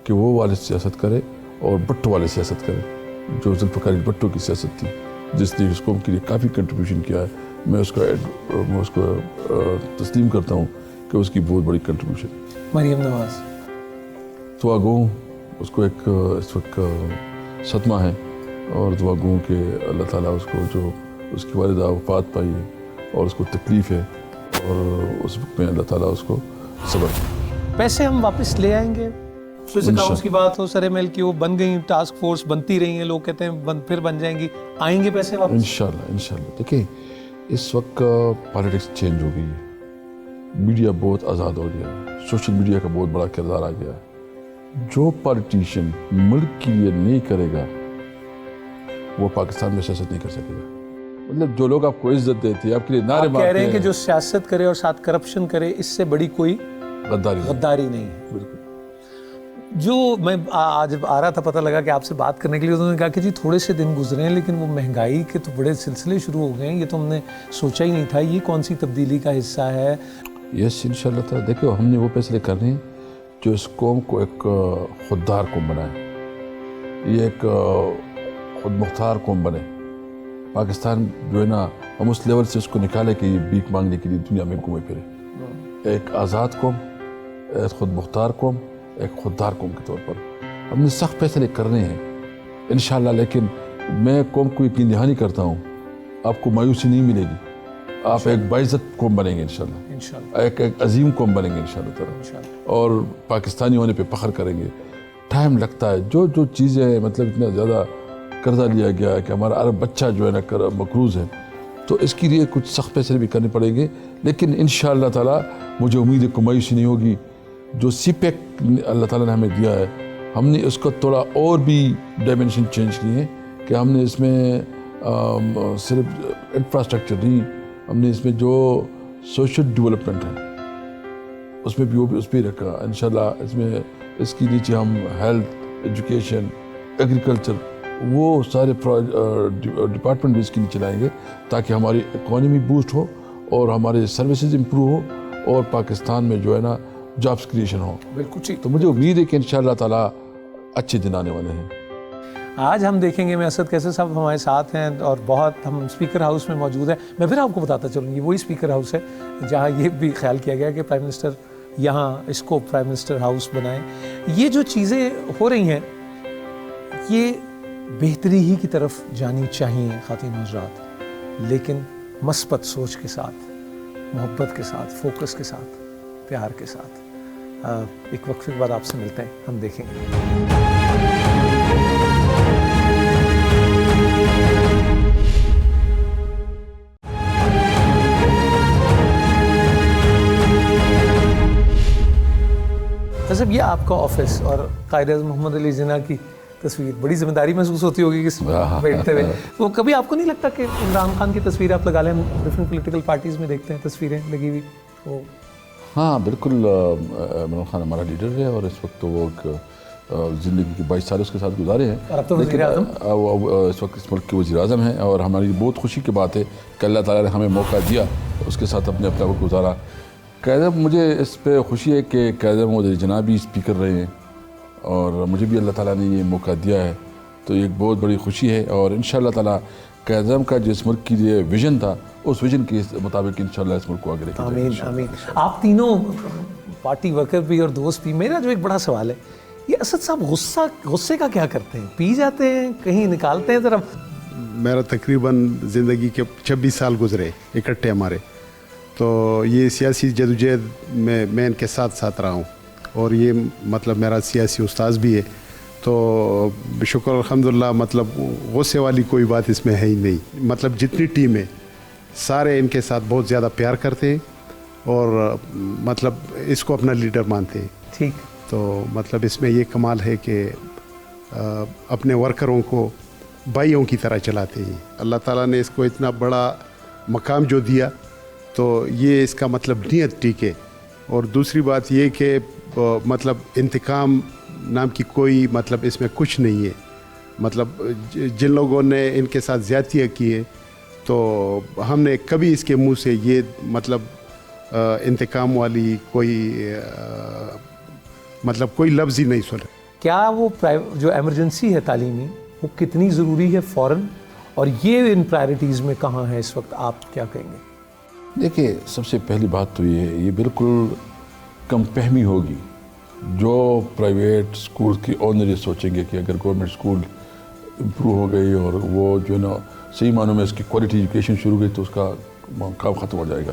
کہ وہ والے سیاست کرے اور بھٹو والے سیاست کرے, جو ذوالفقار علی بھٹو کی سیاست تھی جس نے اس قوم کے لیے کافی کنٹریبیوشن کیا ہے. میں اس کو تسلیم کرتا ہوں کہ اس کی بہت بڑی کنٹریبیوشن. مریم نواز, دعا گو ہوں, اس کو ایک اس وقت صدمہ ہے, اور دعا گو کہ اللہ تعالیٰ اس کو, جو اس کی والدہ وفات پائی ہے اور اس کو تکلیف ہے, اور اس وقت میں اللہ تعالیٰ اس کو صبر. پیسے ہم واپس لے آئیں گے. سوئس اکاؤنٹس کی بات ہو, سر ایم ایل کی, وہ بن گئی, ٹاسک فورس بنتی رہی ہیں, لوگ کہتے ہیں پھر بن جائیں گی, آئیں گے پیسے واپس انشاءاللہ. دیکھیں اس وقت پالیٹکس چینج ہو گئی ہے, میڈیا بہت آزاد ہو گیا ہے, سوشل میڈیا کا بہت بڑا کردار آ گیا ہے. جو پالیٹیشین ملک کے لیے نہیں کرے گا وہ پاکستان میں سیاست نہیں کر سکے گا. مطلب جو لوگ آپ کو عزت دیتے ہیں, آپ کے لیے نعرے مارتے ہیں, کہہ رہے ہیں کہ جو سیاست کرے اور ساتھ کرپشن کرے, اس سے بڑی کوئی غداری نہیں ہے. بالکل. جو میں آج آ رہا تھا, پتہ لگا کہ آپ سے بات کرنے کے لیے, انہوں نے کہا کہ جی تھوڑے سے دن گزرے ہیں لیکن وہ مہنگائی کے تو بڑے سلسلے شروع ہو گئے ہیں, یہ تو ہم نے سوچا ہی نہیں تھا. یہ کون سی تبدیلی کا حصہ ہے؟ یس انشاءاللہ تعالیٰ. دیکھو ہم نے وہ فیصلے کرنے ہیں جو اس قوم کو ایک خوددار قوم بنائے, یہ ایک خود مختار قوم بنے. پاکستان جو ہے نا, ہم اس لیول سے اس کو نکالے کہ یہ بھیک مانگنے کے لیے دنیا میں گھومے پھرے. ایک آزاد قوم, ایک خود مختار قوم, ایک خوددار قوم کے طور پر ہم نے سخت فیصلے کرنے ہیں انشاءاللہ. لیکن میں قوم کو یقین دہانی کرتا ہوں, آپ کو مایوسی نہیں ملے گی. آپ ایک باعزت قوم بنیں گے انشاءاللہ, ایک عظیم قوم بنیں گے انشاءاللہ تعالیٰ, اور پاکستانی ہونے پہ فخر کریں گے. ٹائم لگتا ہے, جو چیزیں مطلب اتنا زیادہ قرضہ لیا گیا ہے کہ ہمارا عرب بچہ جو ہے نا مقروض ہے, تو اس کے لیے کچھ سخت فیصلے بھی کرنے پڑیں گے. لیکن انشاءاللہ تعالیٰ مجھے امید ہے کہ مایوسی نہیں ہوگی. جو سی پیک اللہ تعالیٰ نے ہمیں دیا ہے, ہم نے اس کو تھوڑا اور بھی ڈائمینشن چینج کیے ہیں کہ ہم نے اس میں صرف انفراسٹرکچر نہیں, ہم نے اس میں جو سوشل ڈیولپمنٹ ہے اس میں بھی وہ بھی اس پہ رکھا انشاءاللہ. اس میں اس کے نیچے ہم ہیلتھ, ایجوکیشن, ایگریکلچر, وہ سارے ڈپارٹمنٹ بھی اس کے نیچے لائیں گے تاکہ ہماری اکانومی بوسٹ ہو اور ہمارے سروسز امپروو ہو اور پاکستان میں جو ہے نا جابس کریشن ہو. بالکل ٹھیک. تو مجھے امید ہے کہ انشاءاللہ تعالیٰ اچھے دن آنے والے ہیں. آج ہم دیکھیں گے, میں اسد کیسر صاحب ہمارے ساتھ ہیں اور بہت ہم اسپیکر ہاؤس میں موجود ہیں. میں پھر آپ کو بتاتا چلوں, یہ وہی اسپیکر ہاؤس ہے جہاں یہ بھی خیال کیا گیا کہ پرائم منسٹر یہاں اس کو پرائم منسٹر ہاؤس بنائیں. یہ جو چیزیں ہو رہی ہیں یہ بہتری ہی کی طرف جانی چاہیے خواتین حضرات, لیکن مثبت سوچ کے ساتھ, محبت کے ساتھ, فوکس کے ساتھ, پیار کے ساتھ. ایک وقفے کے بعد آپ سے ملتے ہیں, ہم دیکھیں گے. صاحب یہ آپ کا آفس اور قائد اعظم محمد علی جناح کی تصویر, بڑی ذمہ داری محسوس ہوتی ہوگی کہ بیٹھتے ہوئے. وہ کبھی آپ کو نہیں لگتا کہ عمران خان کی تصویر آپ لگا لیں, ڈفرینٹ پولیٹیکل پارٹیز میں دیکھتے ہیں تصویریں لگی ہوئی. وہ ہاں بالکل, عمران خان ہمارا لیڈر ہے اور اس وقت تو وہ زندگی کے 22 سال اس کے ساتھ گزارے ہیں. لیکن اس وقت اس ملک کے وزیر اعظم ہیں اور ہماری بہت خوشی کی بات ہے کہ اللہ تعالیٰ نے ہمیں موقع دیا اس کے ساتھ اپنے اپنا وقت گزارا. قائد اعظم, مجھے اس پہ خوشی ہے کہ قائد اعظم محمد علی جناح بھی اسپیکر رہے ہیں اور مجھے بھی اللہ تعالیٰ نے یہ موقع دیا ہے, تو یہ ایک بہت بڑی خوشی ہے. اور انشاءاللہ تعالیٰ قائد اعظم کا جو اس ملک کے لیے ویژن تھا, اس ویژن کے مطابق انشاءاللہ اس ملک کو آگے لے کے جائیں گے. آمین. آپ تینوں پارٹی ورکر بھی اور دوست بھی. میرا جو ایک بڑا سوال ہے, یہ اسد صاحب غصے کا کیا کرتے ہیں؟ پی جاتے ہیں, کہیں نکالتے ہیں؟ ذرا. میرا تقریباً زندگی کے 26 سال گزرے اکٹھے ہمارے, تو یہ سیاسی جدوجہد میں ان کے ساتھ رہا ہوں اور یہ مطلب میرا سیاسی استاذ بھی ہے. تو شکر الحمدللہ, مطلب غصے والی کوئی بات اس میں ہے ہی نہیں. مطلب جتنی ٹیم ہے سارے ان کے ساتھ بہت زیادہ پیار کرتے ہیں اور مطلب اس کو اپنا لیڈر مانتے ہیں. ٹھیک. تو مطلب اس میں یہ کمال ہے کہ اپنے ورکروں کو بھائیوں کی طرح چلاتے ہیں. اللہ تعالیٰ نے اس کو اتنا بڑا مقام جو دیا تو یہ اس کا مطلب نیت ٹھیک ہے. اور دوسری بات یہ کہ مطلب انتقام نام کی کوئی مطلب اس میں کچھ نہیں ہے. مطلب جن لوگوں نے ان کے ساتھ زیادتیاں کی ہے تو ہم نے کبھی اس کے منہ سے یہ مطلب انتقام والی کوئی لفظ ہی نہیں سنا. کیا وہ جو ایمرجنسی ہے تعلیمی وہ کتنی ضروری ہے فوراً, اور یہ ان پرائرٹیز میں کہاں ہے اس وقت, آپ کیا کہیں گے؟ دیکھیے سب سے پہلی بات تو یہ بالکل کم فہمی ہوگی جو پرائیویٹ اسکول کی اونر یہ سوچیں گے کہ اگر گورنمنٹ اسکول امپروو ہو گئی اور وہ جو ہے نا صحیح معنوں میں اس کی کوالٹی ایجوکیشن شروع ہوئی تو اس کا کام ختم ہو جائے گا.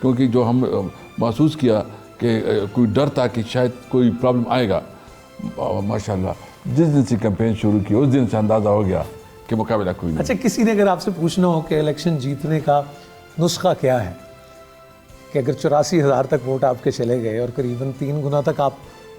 کیونکہ جو ہم محسوس کیا کہ کوئی ڈر تھا کہ شاید کوئی پرابلم آئے گا، ماشاء اللہ جس دن سے کیمپین شروع کی اس دن سے اندازہ ہو گیا کہ مقابلہ کوئی نہیں۔ اچھا، کسی نے اگر آپ سے پوچھنا ہو کہ الیکشن جیتنے کا نسخہ کیا ہے، کہ اگر 84,000 تک ووٹ آپ کے چلے گئے اور قریباً 3 گنا تک آپ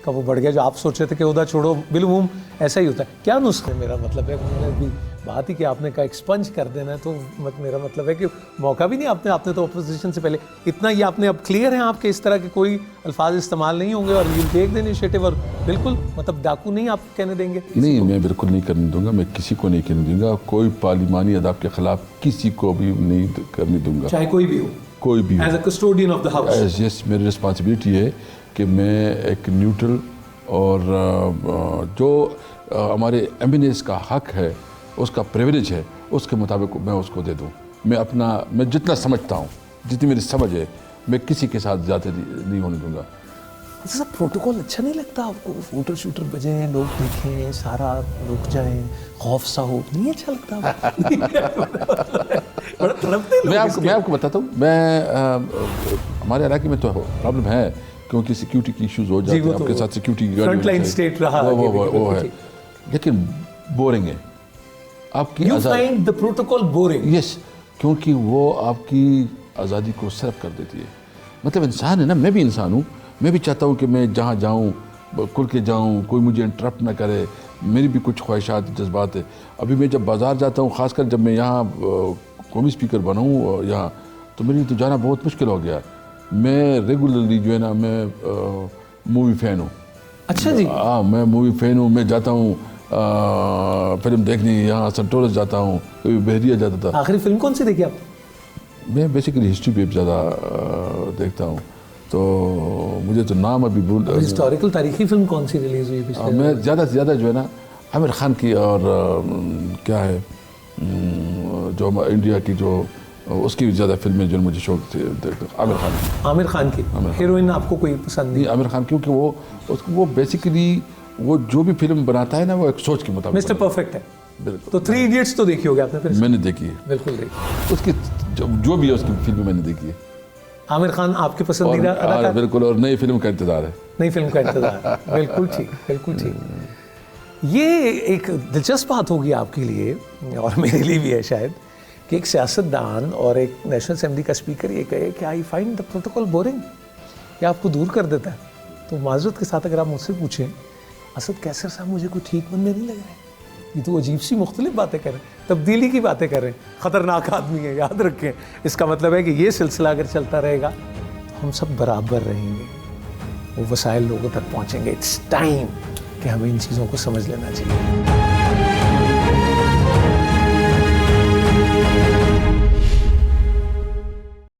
کا وہ بڑھ گیا، جو آپ سوچ رہے تھے کہ عہدہ چھوڑو، بالعموم ایسا ہی ہوتا ہے، کیا نسخہ ہے؟ میرا مطلب ہے انہوں نے بھی بات ہی کہ آپ نے کہا ایکسپنج کر دینا ہے، تو میرا مطلب ہے کہ موقع بھی نہیں آپ نے تو اپوزیشن سے پہلے اتنا یہ آپ نے اب کلیئر ہیں آپ کے اس طرح کے کوئی الفاظ استعمال نہیں ہوں گے اور یو ٹیک دی انیشیٹو، اور بالکل مطلب ڈاکو نہیں آپ کہنے دیں گے؟ نہیں، میں بالکل نہیں کرنے دوں گا، میں کسی کو نہیں کرنے دوں گا، کوئی پارلیمانی اہداف کے خلاف کسی کو بھی نہیں کرنے دوں گا، چاہے کوئی بھی ہو، کوئی بھی as a custodian of the house. Yes, میری رسپانسبلٹی ہے کہ میں ایک نیوٹرل اور جو ہمارے ایمبینس کا حق ہے، اس کا پریویلیج ہے، اس کے مطابق میں اس کو دے دوں۔ میں جتنا سمجھتا ہوں، جتنی میری سمجھ ہے، میں کسی کے ساتھ زیادہ نہیں ہونے دوں گا۔ سب پروٹوکول اچھا نہیں لگتا آپ کو؟ فوٹر شوٹر بجیں، لوگ دیکھیں، سارا رک جائیں، خوف سا ہو، نہیں اچھا لگتا؟ میں آپ کو بتاتا ہوں، ہمارے علاقے میں تو پرابلم ہے کیونکہ سیکیورٹی کی ایشوز ہو جاتے ہیں، آپ کے ساتھ سیکیورٹی کی فرنٹ لائن اسٹیٹ رہا وہ ہے، لیکن بورنگ ہے آپ کی پروٹوکول بورنگ۔ یس، کیونکہ وہ آپ کی آزادی کو صرف کر دیتی ہے۔ مطلب انسان ہے نا، میں بھی انسان ہوں، میں بھی چاہتا ہوں کہ میں جہاں جاؤں کھل کے جاؤں، کوئی مجھے انٹرپٹ نہ کرے، میری بھی کچھ خواہشات جذبات ہے۔ ابھی میں جب بازار جاتا ہوں، خاص کر جب میں یہاں قومی اسپیکر بنا ہوں یہاں، تو میرے لیے تو جانا بہت مشکل ہو گیا۔ میں ریگولرلی جو ہے نا، میں مووی فین ہوں۔ اچھا جی، ہاں، میں مووی فین ہوں، میں جاتا ہوں فلم دیکھنے، یہاں سنٹورس جاتا ہوں، کبھی بحریہ جاتا تھا۔ آخری فلم کون سی دیکھی آپ؟ میں بیسیکلی ہسٹری پہ زیادہ دیکھتا ہوں، تو مجھے تو نام ابھی ہسٹوریکل تاریخی فلم کون سی ریلیز ہوئی پچھلے؟ میں زیادہ سے زیادہ جو ہے نا عامر خان کی، اور کیا ہے جو انڈیا کی جو اس کی زیادہ فلمیں جو مجھے شوق تھے عامر خان کی۔ ہیروئن آپ کو کوئی پسند نہیں؟ عامر خان، کیونکہ وہ بیسیکلی وہ جو بھی فلم بناتا ہے نا، وہ ایک سوچ کے مطابق۔ مسٹر پرفیکٹ ہے بالکل۔ تو 3 ایڈیٹس تو دیکھی ہوگی آپ نے؟ میں نے دیکھی ہے، بالکل دیکھی۔ اس کی جو بھی ہے اس کی فلم میں نے دیکھی ہے۔ عامر خان آپ کے پسندیدہ اداکار؟ بالکل، اور نئی فلم کا انتظار ہے۔ نئی فلم کا انتظار، بالکل ٹھیک، بالکل ٹھیک۔ یہ ایک دلچسپ بات ہوگی آپ کے لیے اور میرے لیے بھی ہے شاید، کہ ایک سیاستدان اور ایک نیشنل اسمبلی کا اسپیکر یہ کہے کہ I find the protocol boring, یہ آپ کو دور کر دیتا ہے۔ تو معذرت کے ساتھ اگر آپ مجھ سے پوچھیں، اسد کیسر صاحب مجھے کوئی ٹھیک بندے نہیں لگ رہے، یہ تو عجیب سی مختلف باتیں کر رہے ہیں، تبدیلی کی باتیں کر رہے ہیں، خطرناک آدمی ہے، یاد رکھیں۔ اس کا مطلب ہے کہ یہ سلسلہ اگر چلتا رہے گا تو ہم سب برابر رہیں گے، وہ وسائل لوگوں تک پہنچیں گے۔ اٹس ٹائم کہ ہمیں ان چیزوں کو سمجھ لینا چاہیے۔